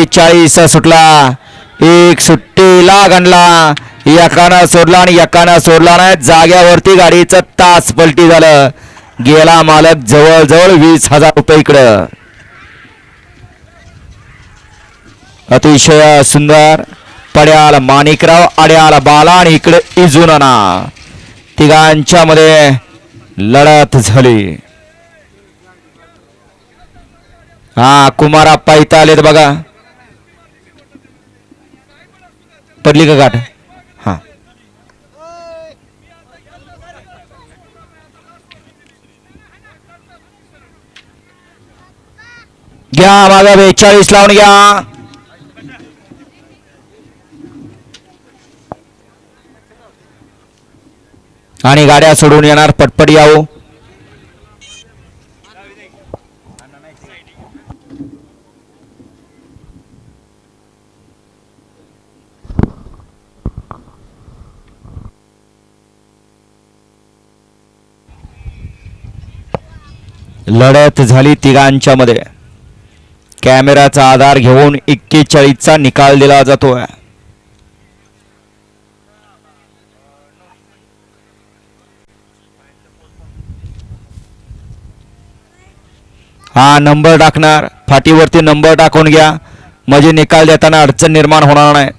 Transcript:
42 सुटला. एक सुट्टीला गणला. एकानं सोडला आणि एकानं सोडला नाही. जाग्यावरती गाडीचं तास पलटी झालं. गेला मालक जवळजवळ 20,000 रुपये इकडं. अतिशय सुंदर. पड्याल माणिकराव, आड्याल बाला आणि इकडे इजुनाना, तिघांच्या मध्ये लढत झाली. हा कुमाराप्पा इथं आलेत बघा. पडली का गाठ? हा घ्या माझा 42 लावून घ्या. आणि गाड्या सोडून येणार. पटपट यावं. लढत झाली तिघांच्या मध्ये. कॅमेराचा आधार घेऊन 41चा निकाल दिला जातोय. हा नंबर टाकणार. फाटीवरती नंबर टाकून घ्या म्हणजे निकाल देताना अडचण निर्माण होणार नाही.